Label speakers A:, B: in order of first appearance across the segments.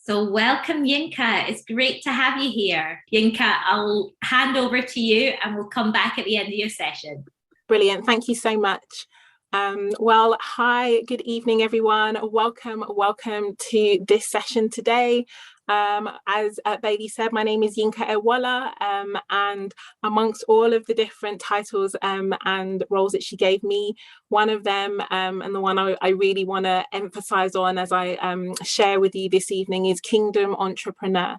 A: So welcome, Yinka. It's great to have you here. Yinka, I'll hand over to you and we'll come back at the end of your session.
B: Brilliant. Thank you so much. Well, hi, good evening, everyone. Welcome to this session today. As Bailey said, my name is Yinka Ewuola, and amongst all of the different titles and roles that she gave me, one of them and the one I really want to emphasize on as I share with you this evening is Kingdom Entrepreneur.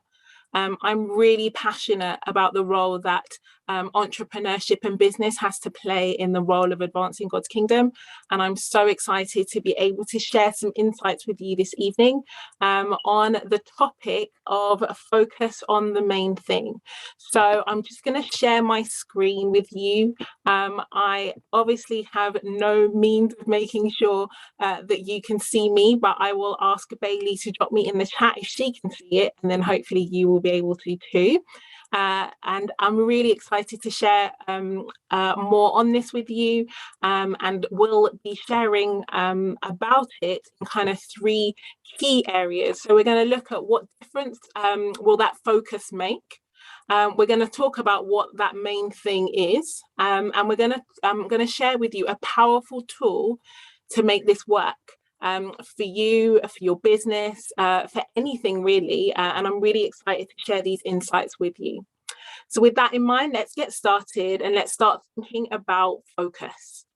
B: I'm really passionate about the role that entrepreneurship and business has to play in the role of advancing God's kingdom. And I'm so excited to be able to share some insights with you this evening on the topic of focus on the main thing. So I'm just going to share my screen with you. I obviously have no means of making sure that you can see me, but I will ask Bailey to drop me in the chat if she can see it, and then hopefully you will be able to too. And I'm really excited to share more on this with you, and we'll be sharing about it in kind of three key areas. So we're going to look at what difference will that focus make. We're going to talk about what that main thing is, and I'm going to share with you a powerful tool to make this work. For you, for your business, for anything really, and I'm really excited to share these insights with you. So with that in mind, let's get started and let's start thinking about focus.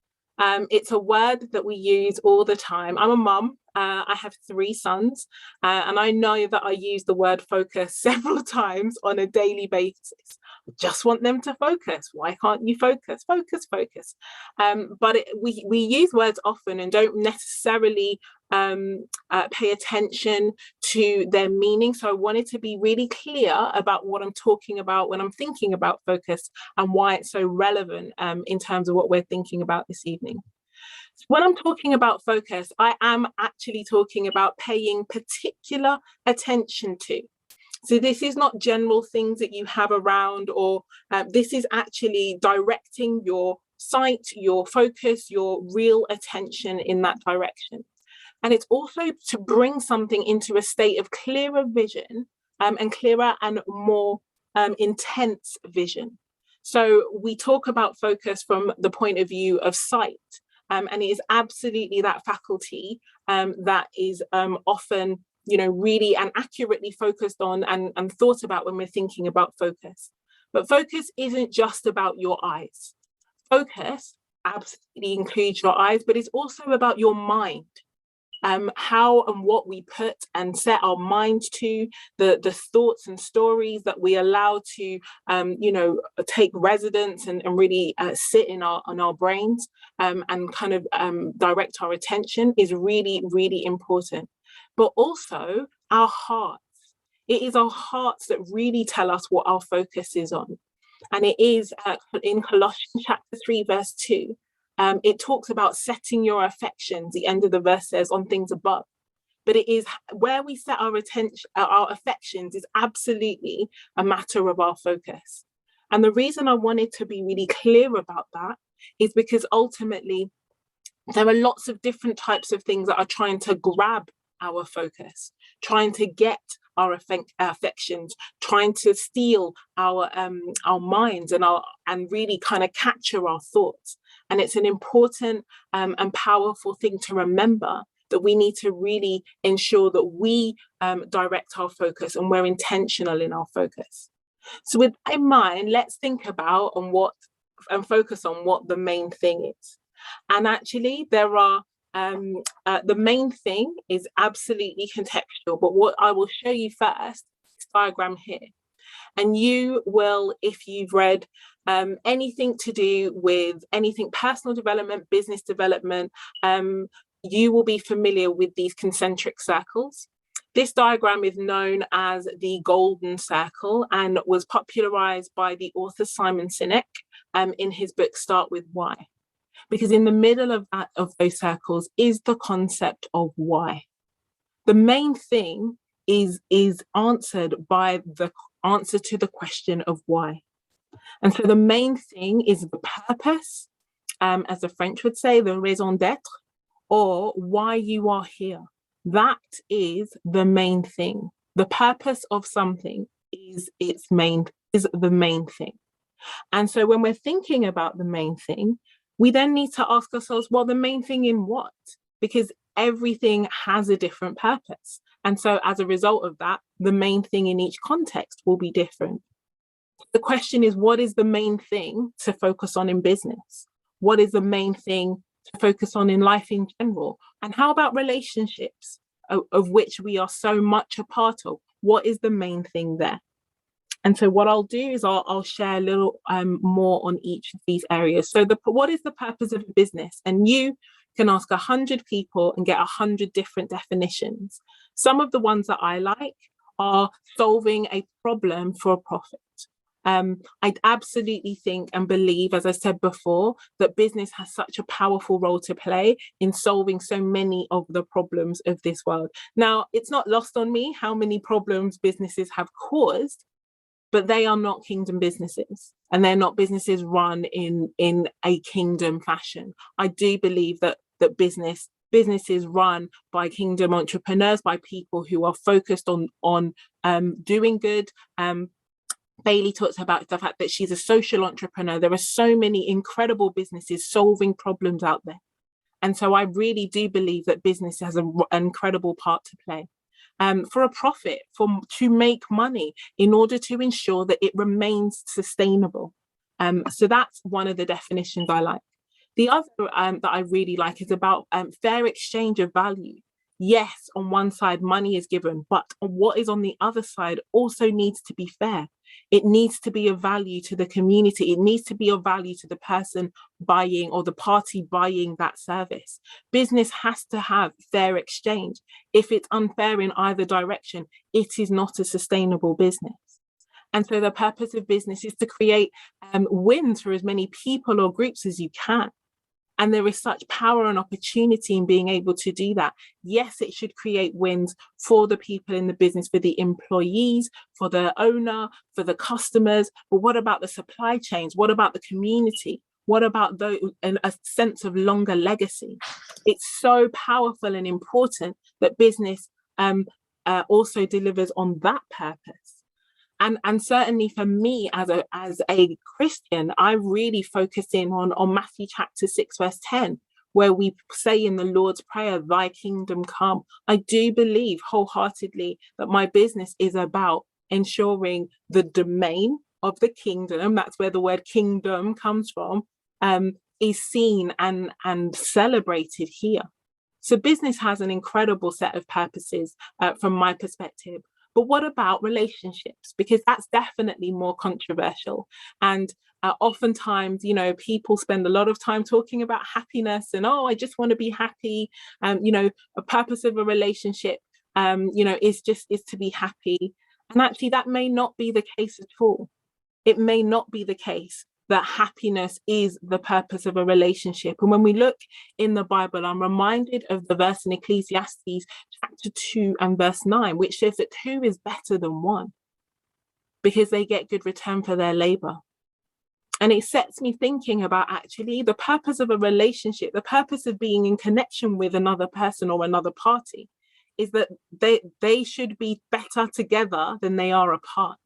B: It's a word that we use all the time. I'm a mum. I have 3 sons, and I know that I use the word focus several times on a daily basis. I just want them to focus. Why can't you focus? Focus, focus. But we use words often and don't necessarily pay attention to their meaning. So I wanted to be really clear about what I'm talking about when I'm thinking about focus and why it's so relevant in terms of what we're thinking about this evening. So when I'm talking about focus, I am actually talking about paying particular attention to. So this is not general things that you have around, or this is actually directing your sight, your focus, your real attention in that direction. And it's also to bring something into a state of clearer vision and clearer and more intense vision. So we talk about focus from the point of view of sight. And it is absolutely that faculty that is often, really and accurately focused on and thought about when we're thinking about focus. But focus isn't just about your eyes. Focus absolutely includes your eyes, but it's also about your mind. How and what we put and set our minds to, the thoughts and stories that we allow to, take residence and really sit in our brains and kind of direct our attention is really, really important. But also our hearts. It is our hearts that really tell us what our focus is on. And it is in Colossians chapter 3, verse 2. It talks about setting your affections, the end of the verse says, on things above. But it is where we set our attention, our affections is absolutely a matter of our focus. And the reason I wanted to be really clear about that is because ultimately there are lots of different types of things that are trying to grab our focus, trying to get our affections, trying to steal our minds and really kind of capture our thoughts. And it's an important and powerful thing to remember, that we need to really ensure that we direct our focus and we're intentional in our focus. So with that in mind, let's think about and focus on what the main thing is. And actually there are the main thing is absolutely contextual, but what I will show you first is this diagram here. And you will, if you've read anything to do with anything personal development, business development, you will be familiar with these concentric circles. This diagram is known as the golden circle and was popularized by the author Simon Sinek in his book Start With Why. Because in the middle of those circles is the concept of why. The main thing is answered by the answer to the question of why. And so the main thing is the purpose, as the French would say, the raison d'être, or why you are here. That is the main thing. The purpose of something is the main thing. And so when we're thinking about the main thing, we then need to ask ourselves, well, the main thing in what? Because everything has a different purpose. And so as a result of that, the main thing in each context will be different. The question is, what is the main thing to focus on in business? What is the main thing to focus on in life in general? And how about relationships, of which we are so much a part of? What is the main thing there? And so what I'll do is I'll share a little more on each of these areas. So what is the purpose of a business? And you can ask 100 people and get 100 different definitions. Some of the ones that I like are solving a problem for a profit. I absolutely think and believe, as I said before, that business has such a powerful role to play in solving so many of the problems of this world. Now, it's not lost on me how many problems businesses have caused, but they are not kingdom businesses, and they're not businesses run in a kingdom fashion. I do believe that businesses run by kingdom entrepreneurs, by people who are focused on doing good. Bailey talks about the fact that she's a social entrepreneur. There are so many incredible businesses solving problems out there. And so I really do believe that business has an incredible part to play. For a profit, to make money in order to ensure that it remains sustainable. So that's one of the definitions I like. The other that I really like is about fair exchange of value. Yes, on one side, money is given, but what is on the other side also needs to be fair. It needs to be of value to the community. It needs to be of value to the person buying or the party buying that service. Business has to have fair exchange. If it's unfair in either direction, it is not a sustainable business. And so the purpose of business is to create wins for as many people or groups as you can. And there is such power and opportunity in being able to do that. Yes, it should create wins for the people in the business, for the employees, for the owner, for the customers. But what about the supply chains? What about the community? What about a sense of longer legacy? It's so powerful and important that business also delivers on that purpose. And certainly for me as a Christian, I really focus in on Matthew chapter 6, verse 10, where we say in the Lord's Prayer, thy kingdom come. I do believe wholeheartedly that my business is about ensuring the domain of the kingdom, that's where the word kingdom comes from, is seen and celebrated here. So business has an incredible set of purposes from my perspective. But what about relationships? Because that's definitely more controversial. And oftentimes, people spend a lot of time talking about happiness and, I just want to be happy. A purpose of a relationship, is to be happy. And actually, that may not be the case at all. It may not be the case that happiness is the purpose of a relationship. And when we look in the Bible, I'm reminded of the verse in Ecclesiastes chapter 2 and verse 9, which says that 2 is better than 1 because they get good return for their labor. And it sets me thinking about actually the purpose of a relationship, the purpose of being in connection with another person or another party is that they should be better together than they are apart.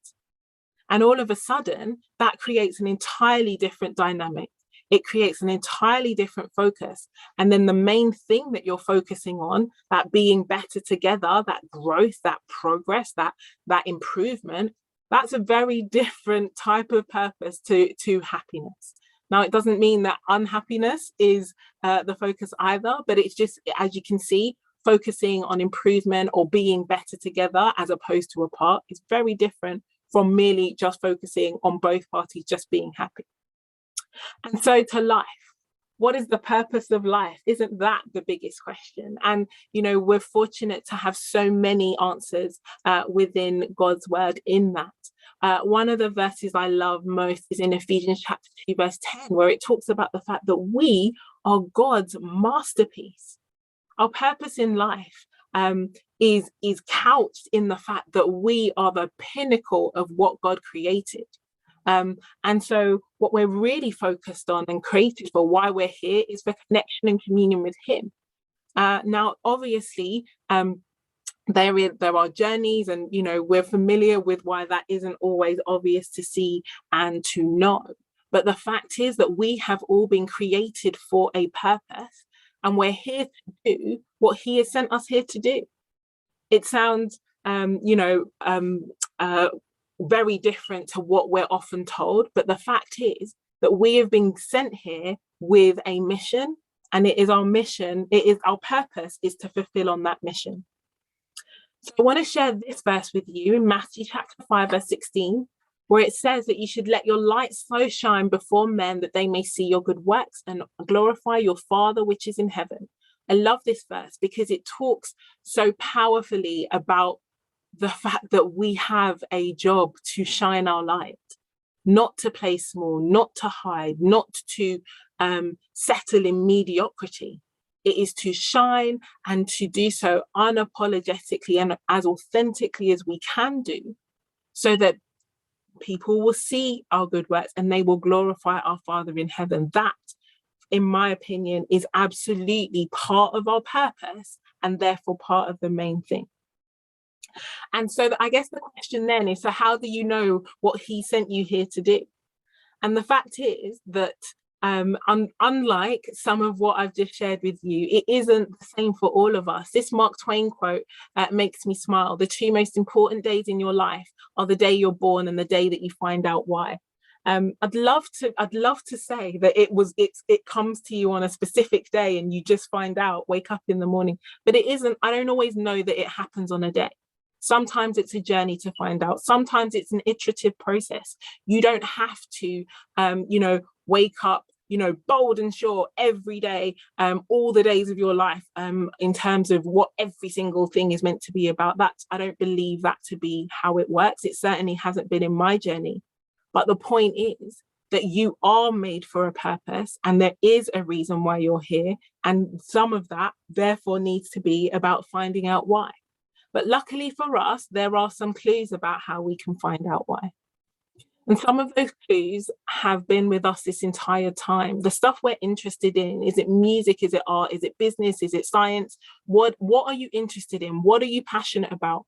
B: And all of a sudden, that creates an entirely different dynamic. It creates an entirely different focus. And then the main thing that you're focusing on, that being better together, that growth, that progress, that improvement, that's a very different type of purpose to happiness. Now, it doesn't mean that unhappiness is the focus either, but it's just, as you can see, focusing on improvement or being better together as opposed to apart is very different from merely just focusing on both parties just being happy. And so to life, what is the purpose of life? Isn't that the biggest question? And, we're fortunate to have so many answers within God's word in that. One of the verses I love most is in Ephesians chapter 2, verse 10, where it talks about the fact that we are God's masterpiece. Our purpose in life is couched in the fact that we are the pinnacle of what God created. And so what we're really focused on and created for, why we're here, is for connection and communion with him. Now, obviously, there are journeys, and we're familiar with why that isn't always obvious to see and to know. But the fact is that we have all been created for a purpose, and we're here to do what he has sent us here to do. It sounds very different to what we're often told, but the fact is that we have been sent here with a mission, and it is our mission, it is our purpose is to fulfill on that mission. So I want to share this verse with you in Matthew chapter 5, verse 16, where it says that you should let your light so shine before men that they may see your good works and glorify your Father which is in heaven. I love this verse because it talks so powerfully about the fact that we have a job to shine our light, not to play small, not to hide, not to settle in mediocrity. It is to shine, and to do so unapologetically and as authentically as we can do, so that people will see our good works and they will glorify our Father in heaven. That, in my opinion, is absolutely part of our purpose, and therefore part of the main thing. And so I guess the question then is, so how do you know what he sent you here to do? And the fact is that unlike some of what I've just shared with you, it isn't the same for all of us. This Mark Twain quote makes me smile. The two most important days in your life are the day you're born and the day that you find out why. I'd love to say that it comes to you on a specific day and you just find out, wake up in the morning, but it isn't. I don't always know that it happens on a day. Sometimes it's a journey to find out. Sometimes it's an iterative process. You don't have to, wake up, bold and sure every day, all the days of your life, in terms of what every single thing is meant to be about. That, I don't believe that to be how it works. It certainly hasn't been in my journey. But the point is that you are made for a purpose, and there is a reason why you're here. And some of that, therefore, needs to be about finding out why. But luckily for us, there are some clues about how we can find out why. And some of those clues have been with us this entire time. The stuff we're interested in, is it music? Is it art? Is it business? Is it science? What are you interested in? What are you passionate about?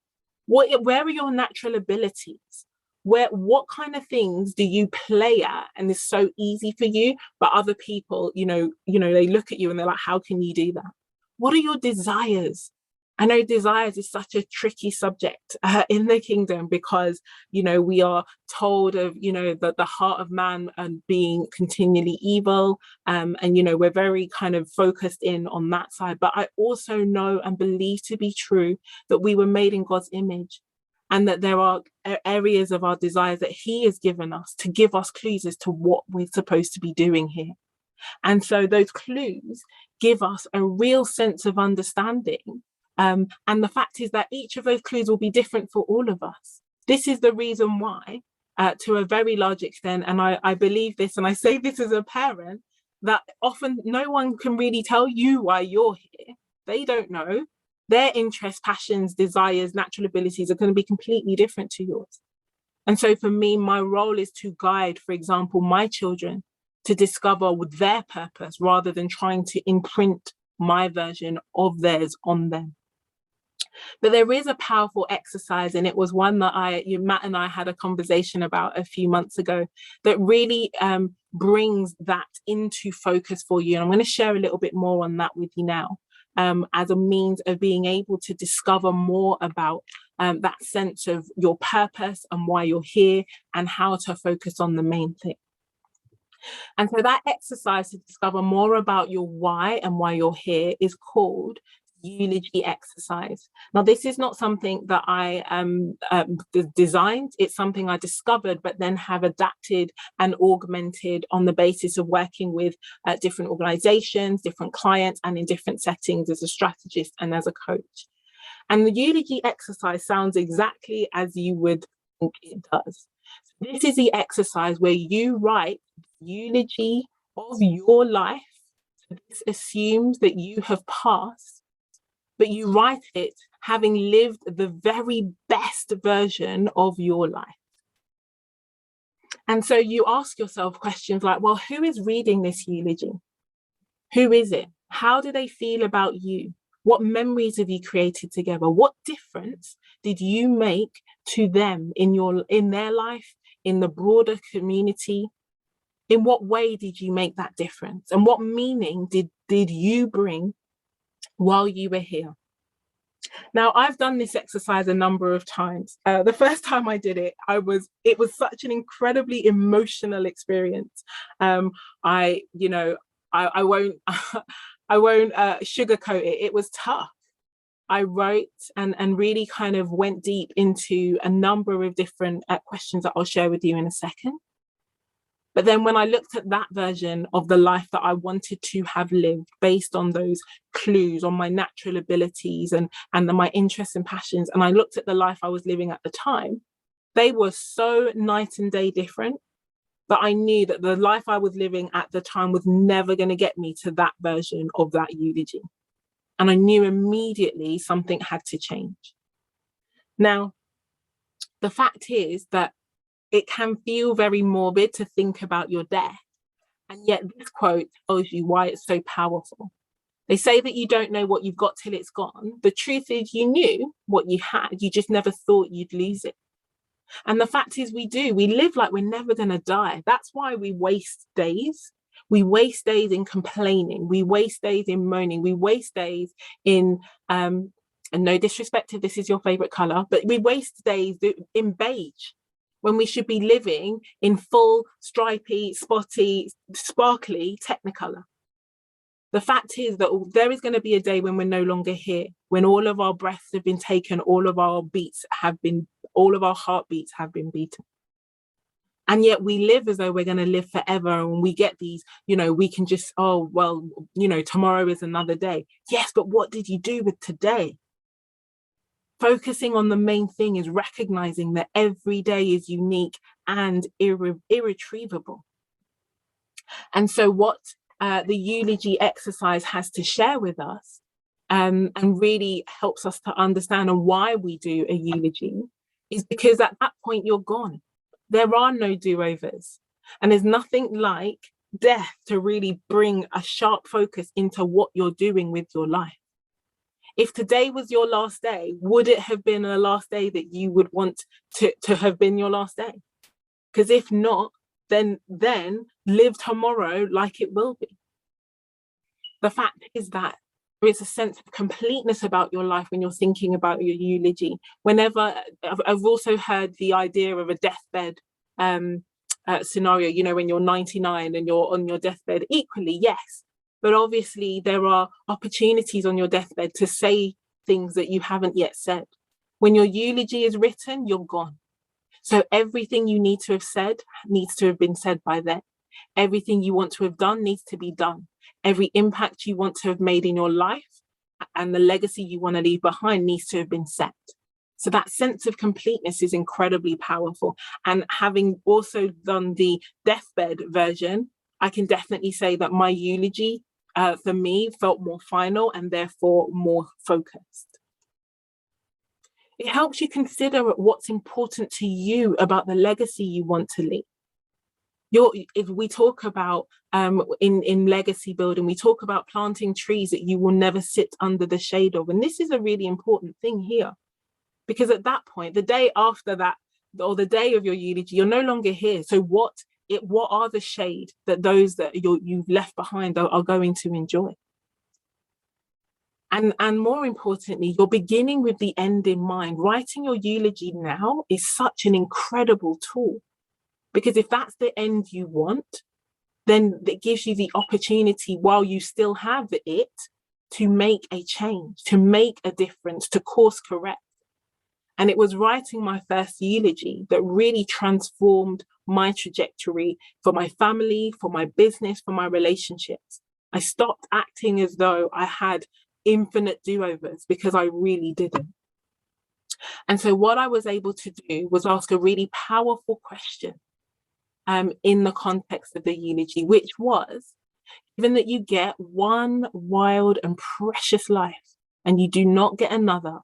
B: Where are your natural abilities? What kind of things do you play at and is so easy for you, but other people, they look at you and they're like, how can you do that? What are your desires? I know desires is such a tricky subject in the kingdom, because, we are told of, the heart of man and being continually evil. And, we're very kind of focused in on that side. But I also know and believe to be true that we were made in God's image, and that there are areas of our desires that he has given us to give us clues as to what we're supposed to be doing here. And so those clues give us a real sense of understanding. And the fact is that each of those clues will be different for all of us. This is the reason why, to a very large extent, and I believe this, and I say this as a parent, that often no one can really tell you why you're here. They don't know. Their interests, passions, desires, natural abilities are going to be completely different to yours. And so for me, my role is to guide, for example, my children to discover their purpose, rather than trying to imprint my version of theirs on them. But there is a powerful exercise, and it was one that Matt and I had a conversation about a few months ago, that really brings that into focus for you. And I'm going to share a little bit more on that with you now, as a means of being able to discover more about that sense of your purpose and why you're here, and how to focus on the main thing. And so that exercise to discover more about your why and why you're here is called eulogy exercise. Now, this is not something that I designed. It's something I discovered, but then have adapted and augmented on the basis of working with different organizations, different clients, and in different settings as a strategist and as a coach. And the eulogy exercise sounds exactly as you would think it does. This is the exercise where you write the eulogy of your life. So this assumes that you have passed, but you write it having lived the very best version of your life. And so you ask yourself questions like, well, who is reading this eulogy? Who is it? How do they feel about you? What memories have you created together? What difference did you make to them in their life, in the broader community? In what way did you make that difference? And what meaning did you bring while you were here? Now, I've done this exercise a number of times. The first time I did it, it was such an incredibly emotional experience. I won't I won't sugarcoat it. It was tough. I wrote and really kind of went deep into a number of different questions that I'll share with you in a second. But then when I looked at that version of the life that I wanted to have lived based on those clues, on my natural abilities and my interests and passions, and I looked at the life I was living at the time, they were so night and day different that I knew that the life I was living at the time was never going to get me to that version of that eulogy. And I knew immediately something had to change. Now, the fact is that it can feel very morbid to think about your death. And yet this quote tells you why it's so powerful. They say that you don't know what you've got till it's gone. The truth is you knew what you had, you just never thought you'd lose it. And the fact is we do. We live like we're never going to die. That's why we waste days. We waste days in complaining. We waste days in moaning. We waste days in, and no disrespect if this is your favorite color, but we waste days in beige, when we should be living in full, stripy, spotty, sparkly Technicolor. The fact is that there is going to be a day when we're no longer here, when all of our breaths have been taken, all of our heartbeats have been beaten. And yet we live as though we're going to live forever, and we get these, we can just, tomorrow is another day. Yes, but what did you do with today? Focusing on the main thing is recognizing that every day is unique and irretrievable. And so what the eulogy exercise has to share with us and really helps us to understand and why we do a eulogy is because at that point you're gone. There are no do-overs. And there's nothing like death to really bring a sharp focus into what you're doing with your life. If today was your last day, would it have been a last day that you would want to have been your last day? Because if not, then live tomorrow like it will be. The fact is that there is a sense of completeness about your life when you're thinking about your eulogy. Whenever I've also heard the idea of a deathbed scenario, when you're 99 and you're on your deathbed. Equally, yes. But obviously there are opportunities on your deathbed to say things that you haven't yet said. When your eulogy is written, you're gone. So everything you need to have said needs to have been said by then. Everything you want to have done needs to be done. Every impact you want to have made in your life and the legacy you want to leave behind needs to have been set. So that sense of completeness is incredibly powerful. And having also done the deathbed version, I can definitely say that my eulogy for me felt more final and therefore more focused. It helps you consider what's important to you about the legacy you want to leave. If we talk about in legacy building, we talk about planting trees that you will never sit under the shade of. And this is a really important thing here, because at that point, the day after that, or the day of your eulogy, you're no longer here. So what are the shade that those that you've left behind are going to enjoy? And more importantly, you're beginning with the end in mind. Writing your eulogy now is such an incredible tool, because if that's the end you want, then it gives you the opportunity while you still have it to make a change, to make a difference, to course correct. And it was writing my first eulogy that really transformed my trajectory for my family, for my business, for my relationships. I stopped acting as though I had infinite do-overs, because I really didn't. And so what I was able to do was ask a really powerful question in the context of the eulogy, which was, given that you get one wild and precious life and you do not get another,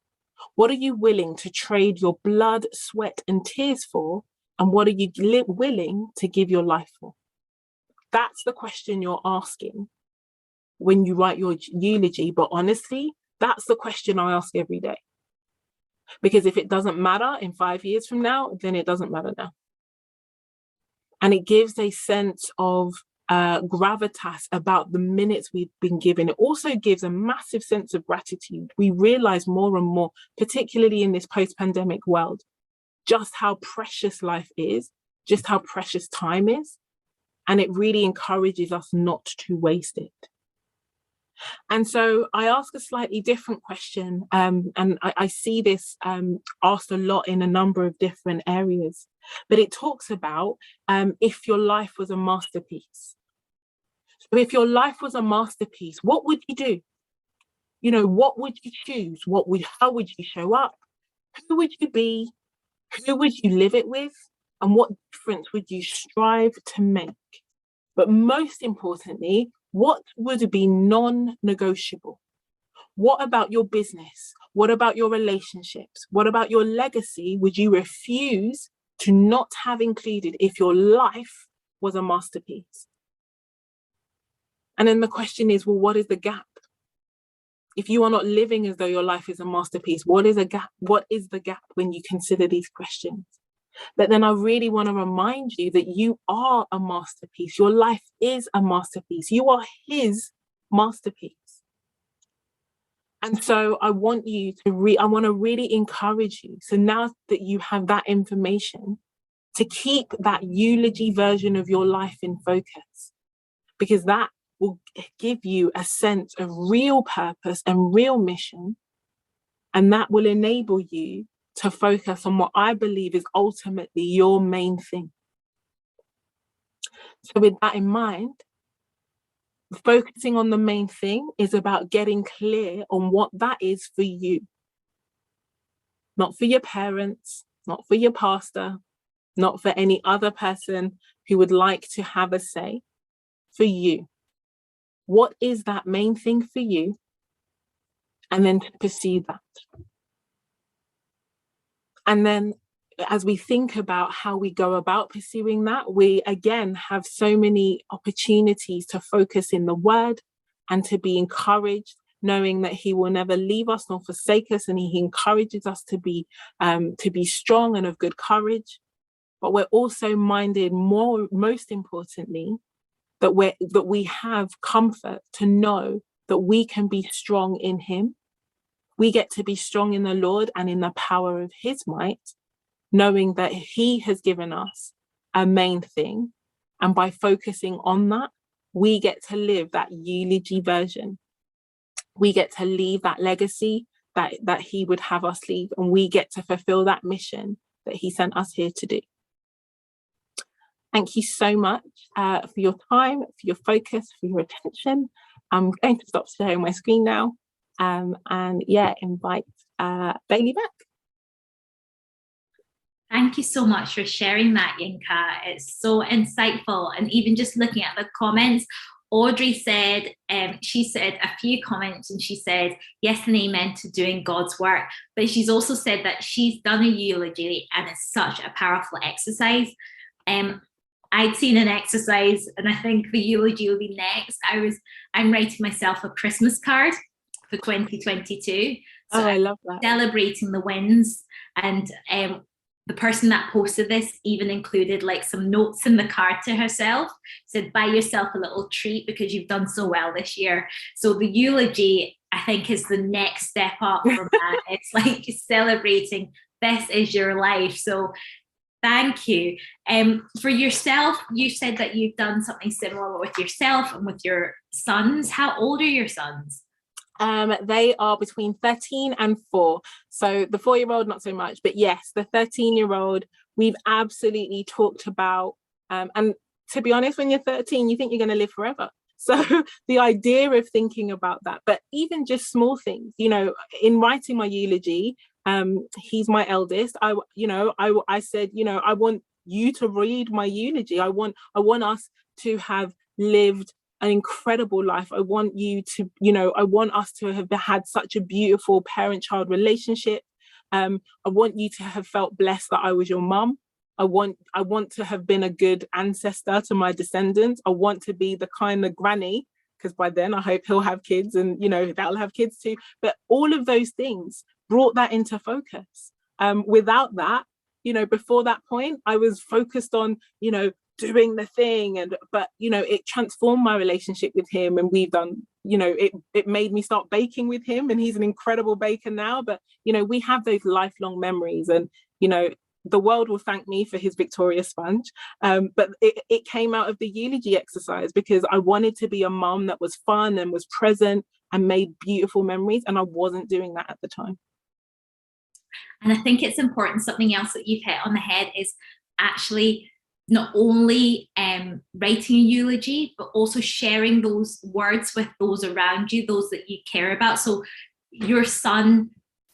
B: what are you willing to trade your blood, sweat, and tears for? And what are you willing to give your life for? That's the question you're asking when you write your eulogy. But honestly, That's the question I ask every day. Because if it doesn't matter in 5 years from now, then it doesn't matter now. And it gives a sense of gravitas about the minutes we've been given. It also gives a massive sense of gratitude. We realize more and more, particularly in this post-pandemic world, just how precious life is, just how precious time is. And it really encourages us not to waste it. And so I ask a slightly different question, and I see this asked a lot in a number of different areas, but it talks about if your life was a masterpiece. So if your life was a masterpiece, what would you do? You know, what would you choose? How would you show up? Who would you be? Who would you live it with? And what difference would you strive to make? But most importantly, what would be non-negotiable? What about your business? What about your relationships? What about your legacy would you refuse to not have included if your life was a masterpiece? And then the question is, well, what is the gap? If you are not living as though your life is a masterpiece, what is a gap? What is the gap when you consider these questions? But then I really want to remind you that you are a masterpiece. Your life is a masterpiece. You are his masterpiece. And so I want you to I want to really encourage you. So now that you have that information, to keep that eulogy version of your life in focus, because that will give you a sense of real purpose and real mission. And that will enable you to focus on what I believe is ultimately your main thing. So with that in mind, focusing on the main thing is about getting clear on what that is for you. Not for your parents, not for your pastor, not for any other person who would like to have a say, for you. What is that main thing for you? And then to pursue that. And then as we think about how we go about pursuing that, we again have so many opportunities to focus in the word and to be encouraged, knowing that he will never leave us nor forsake us, and he encourages us to be strong and of good courage. But we're also minded, most importantly, that we have comfort to know that we can be strong in him. We get to be strong in the Lord and in the power of his might, knowing that he has given us a main thing. And by focusing on that, we get to live that eulogy version. We get to leave that legacy that he would have us leave, and we get to fulfill that mission that he sent us here to do. Thank you so much for your time, for your focus, for your attention. I'm going to stop sharing my screen now and invite Bailey back.
A: Thank you so much for sharing that, Yinka. It's so insightful. And even just looking at the comments, Audrey said, she said a few comments, and she said, yes and amen to doing God's work. But she's also said that she's done a eulogy and it's such a powerful exercise. I'd seen an exercise, and I think the eulogy will be next. I'm writing myself a Christmas card for 2022. So
B: I love that.
A: Celebrating the wins. And the person that posted this even included like some notes in the card to herself, said, buy yourself a little treat because you've done so well this year. So the eulogy, I think, is the next step up from that. It's like celebrating, this is your life. So thank you. For yourself, you said that you've done something similar with yourself and with your sons. How old are your sons?
B: They are between 13 and 4. So the 4-year-old, not so much, but yes, the 13-year-old, we've absolutely talked about, and to be honest, when you're 13, you think you're going to live forever. So the idea of thinking about that, but even just small things, you know, in writing my eulogy, he's my eldest. I said, you know, I want you to read my eulogy. I want us to have lived an incredible life. I want you to, you know, I want us to have had such a beautiful parent-child relationship. I want you to have felt blessed that I was your mum. I want to have been a good ancestor to my descendants. I want to be the kind of granny because by then I hope he'll have kids, and that'll have kids too. But all of those things brought that into focus. Without that, before that point, I was focused on, doing the thing, but it transformed my relationship with him, and we've done, it made me start baking with him, and he's an incredible baker now. But we have those lifelong memories, and the world will thank me for his Victoria sponge. But it came out of the eulogy exercise because I wanted to be a mum that was fun and was present and made beautiful memories, and I wasn't doing that at the time.
A: And I think it's important, something else that you've hit on the head is actually not only writing a eulogy, but also sharing those words with those around you, those that you care about. So your son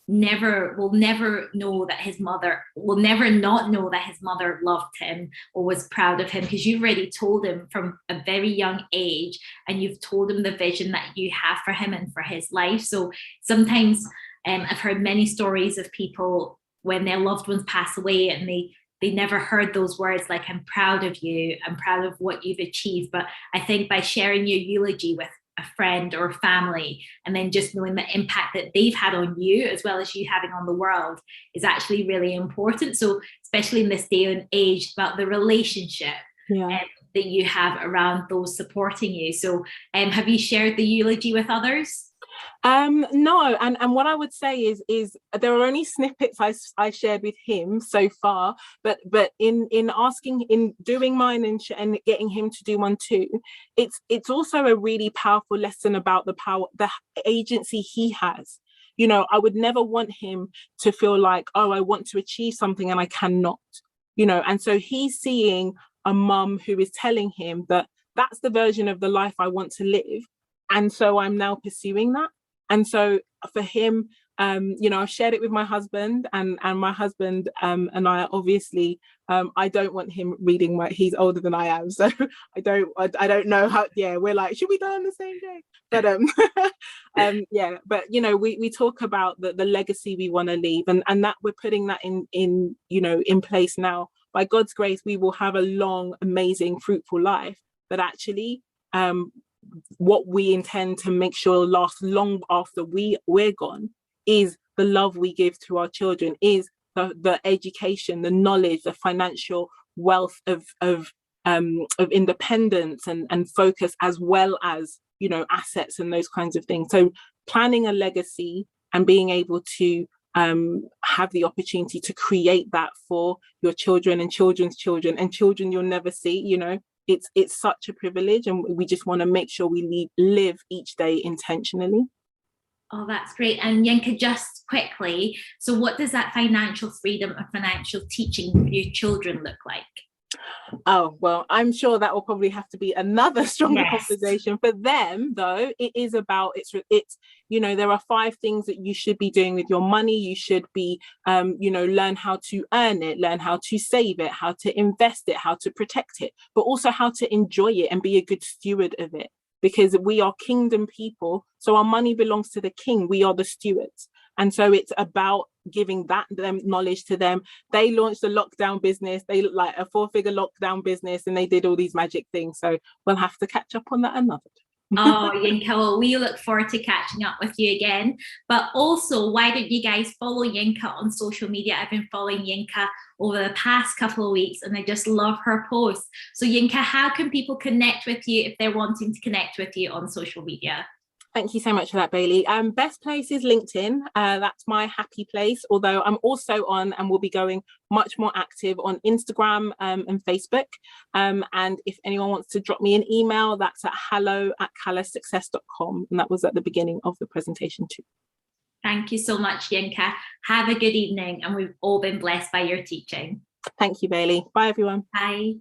A: will never know that his mother will never not know that his mother loved him or was proud of him, because you've already told him from a very young age, and you've told him the vision that you have for him and for his life. So sometimes I've heard many stories of people when their loved ones pass away and they never heard those words like, I'm proud of you, I'm proud of what you've achieved. But I think by sharing your eulogy with a friend or family, and then just knowing the impact that they've had on you as well as you having on the world, is actually really important. So especially in this day and age, about the relationship that you have around those supporting you. So have you shared the eulogy with others?
B: No, and what I would say is there are only snippets I shared with him so far, but in doing mine and getting him to do one too, it's also a really powerful lesson about the agency he has. I would never want him to feel like, oh, I want to achieve something and I cannot, and so he's seeing a mum who is telling him that that's the version of the life I want to live. And so I'm now pursuing that. And so for him, I've shared it with my husband, and my husband and I obviously, I don't want him reading he's older than I am. So I don't know how, we're like, should we go on the same day? But, but, we talk about the legacy we want to leave, and that we're putting that in place now. By God's grace, we will have a long, amazing, fruitful life. But actually, what we intend to make sure lasts long after we're gone is the love we give to our children, is the education, the knowledge, the financial wealth of independence and focus, as well as assets and those kinds of things. So planning a legacy and being able to have the opportunity to create that for your children and children's children and children you'll never see, it's such a privilege, and we just want to make sure we live each day intentionally.
A: Oh, that's great. And Yinka, just quickly, so what does that financial freedom and financial teaching for your children look like?
B: Oh, well, I'm sure that will probably have to be another stronger conversation. For them, though, it is about, it's there are 5 things that you should be doing with your money. You should be, learn how to earn it, learn how to save it, how to invest it, how to protect it, but also how to enjoy it and be a good steward of it. Because we are kingdom people, so our money belongs to the king. We are the stewards. And so it's about giving them knowledge to them. They launched a lockdown business. They look like a 4-figure lockdown business, and they did all these magic things. So we'll have to catch up on that another day.
A: Oh, Yinka, well, we look forward to catching up with you again. But also, why don't you guys follow Yinka on social media? I've been following Yinka over the past couple of weeks, and I just love her posts. So Yinka, how can people connect with you if they're wanting to connect with you on social media?
B: Thank you so much for that, Bailey. Best place is LinkedIn. That's my happy place, although I'm also on and will be going much more active on Instagram and Facebook. And if anyone wants to drop me an email, that's at hello@calasuccess.com. And that was at the beginning of the presentation too.
A: Thank you so much, Yinka. Have a good evening, and we've all been blessed by your teaching.
B: Thank you, Bailey. Bye, everyone.
A: Bye.